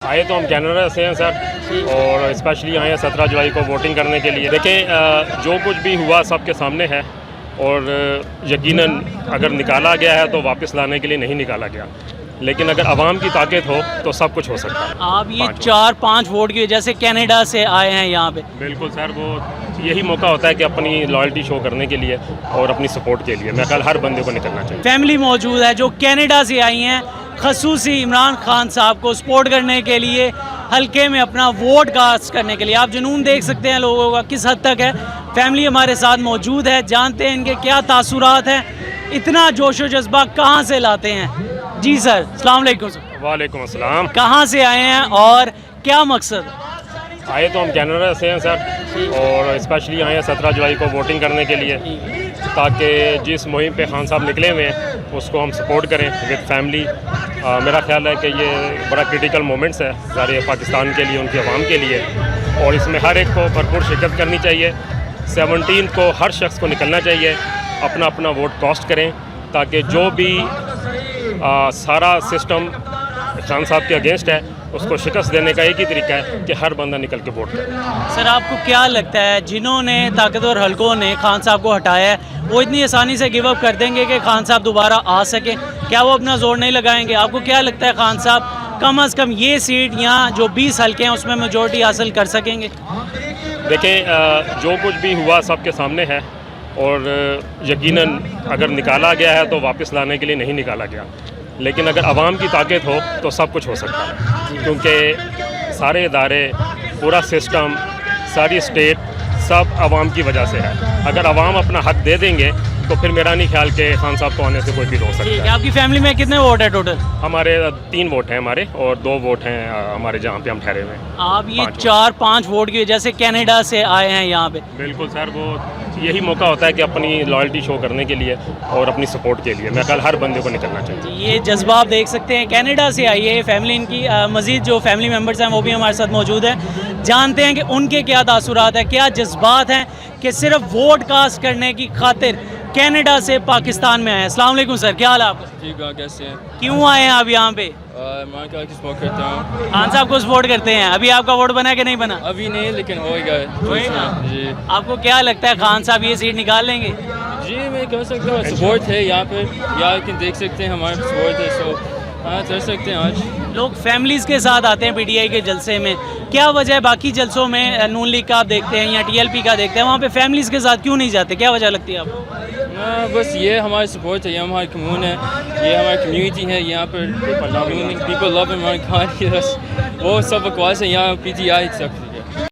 آئے تو ہم کینیڈا سے ہیں سر، اور اسپیشلی آئے ہیں 17 جولائی کو ووٹنگ کرنے کے لیے۔ دیکھیں جو کچھ بھی ہوا سب کے سامنے ہے، اور یقیناً اگر نکالا گیا ہے تو واپس لانے کے لیے نہیں نکالا گیا، لیکن اگر عوام کی طاقت ہو تو سب کچھ ہو سکتا ہے۔ آپ یہ 4-5 ووٹ کی وجہ سے کینیڈا سے آئے ہیں یہاں پہ؟ بالکل سر، وہ یہی موقع ہوتا ہے کہ اپنی لائلٹی شو کرنے کے لیے اور اپنی سپورٹ کے لیے۔ میں خیال ہر بندے کو نکلنا چاہیے۔ فیملی موجود ہے جو کینیڈا سے آئی ہیں خصوصی عمران خان صاحب کو سپورٹ کرنے کے لیے، حلقے میں اپنا ووٹ کاسٹ کرنے کے لیے۔ آپ جنون دیکھ سکتے ہیں لوگوں کا کس حد تک ہے۔ فیملی ہمارے ساتھ موجود ہے، جانتے ہیں ان کے کیا تاثرات ہیں، اتنا جوش و جذبہ کہاں سے لاتے ہیں۔ جی سر، السلام علیکم سر۔ وعلیکم السلام۔ کہاں سے آئے ہیں اور کیا مقصد ہے؟ آئے تو ہم کینیڈا سے ہیں سر، اور اسپیشلی آئے ہیں 17 جولائی کو ووٹنگ کرنے کے لیے، تاکہ جس مہم پہ خان صاحب نکلے ہوئے ہیں اس کو ہم سپورٹ کریں وتھ فیملی۔ میرا خیال ہے کہ یہ بڑا کرٹیکل مومنٹس ہے سارے پاکستان کے لیے، ان کی عوام کے لیے، اور اس میں ہر ایک کو بھرپور شرکت کرنی چاہیے۔ 17 کو ہر شخص کو نکلنا چاہیے، اپنا اپنا ووٹ کاسٹ کریں، تاکہ جو بھی سارا سسٹم خان صاحب کے اگینسٹ ہے اس کو شکست دینے کا ایک ہی طریقہ ہے کہ ہر بندہ نکل کے ووٹ کرے۔ سر آپ کو کیا لگتا ہے جنہوں نے طاقتور حلقوں نے خان صاحب کو ہٹایا ہے، وہ اتنی آسانی سے گیو اپ کر دیں گے کہ خان صاحب دوبارہ آ سکیں؟ کیا وہ اپنا زور نہیں لگائیں گے؟ آپ کو کیا لگتا ہے خان صاحب کم از کم یہ سیٹ یہاں جو 20 حلقے ہیں اس میں میجورٹی حاصل کر سکیں گے؟ دیکھیں جو کچھ بھی ہوا سب کے سامنے ہے، اور یقیناً اگر نکالا گیا ہے تو واپس لانے کے لیے نہیں نکالا گیا، لیکن اگر عوام کی طاقت ہو تو سب کچھ ہو سکتا ہے، کیونکہ سارے ادارے، پورا سسٹم، ساری اسٹیٹ سب عوام کی وجہ سے ہے۔ اگر عوام اپنا حق دے دیں گے تو پھر میرا نہیں خیال کہ خان صاحب کو آنے سے کوئی بھی روک سکتا ٹھیک ہے۔ ہے۔ آپ کی فیملی میں کتنے ووٹ ہے ٹوٹل؟ ہمارے 3 ووٹ ہیں ہمارے، اور 2 ووٹ ہیں ہمارے جہاں پہ ہم ٹھہرے ہوئے ہیں۔ آپ یہ 4-5 ووٹ کی وجہ سے کینیڈا سے آئے ہیں یہاں پہ؟ بالکل سر، وہ یہی موقع ہوتا ہے کہ اپنی لائلٹی شو کرنے کے لیے اور اپنی سپورٹ کے لیے۔ میں خیال ہر بندے کو نکلنا چاہیے۔ یہ جذبہ آپ دیکھ سکتے ہیں، کینیڈا سے آئی ہے فیملی ان کی، مزید جو فیملی ممبرز ہیں وہ بھی ہمارے ساتھ موجود ہیں، جانتے ہیں کہ ان کے کیا تاثرات ہیں، کیا جذبات ہیں کہ صرف ووٹ کاسٹ کرنے کی خاطر کینیڈا سے پاکستان میں آئے ہیں۔ السلام علیکم سر، کیا حال ہے آپ کا؟ ٹھیک ہے، کیسے ہیں؟ کیوں آئے ہیں آپ یہاں پہ؟ میں کہا کہ سپورٹ کرتا ہوں۔ خان صاحب کو سپورٹ کرتے ہیں۔ ابھی آپ کا ووٹ بنا کہ نہیں بنا؟ ابھی نہیں، لیکن ہو گیا ہے۔ ہوئے گا۔ جی آپ کو کیا لگتا ہے خان صاحب یہ سیٹ نکال لیں گے؟ جی، میں کہہ سکتا ہوں سپورٹ ہے یہاں پہ، یا کہ دیکھ سکتے ہیں ہمارے سپورٹ ہے، سو ہاں کر سکتے ہیں آج۔ لوگ فیملیز کے ساتھ آتے ہیں پی ٹی آئی کے جلسے میں، کیا وجہ ہے باقی جلسوں میں نون لیگ کا آپ دیکھتے ہیں یا ٹی ایل پی کا دیکھتے ہیں، وہاں پہ فیملیز کے ساتھ کیوں نہیں جاتے؟ کیا وجہ لگتی ہے آپ کو؟ بس یہ ہماری سپورٹ ہے، یہ ہماری کمیون ہے، یہ ہماری کمیونٹی ہے یہاں پر۔ پیپل لو عمران خان، وہ سب بکواس ہے یہاں، پی ٹی آئی سب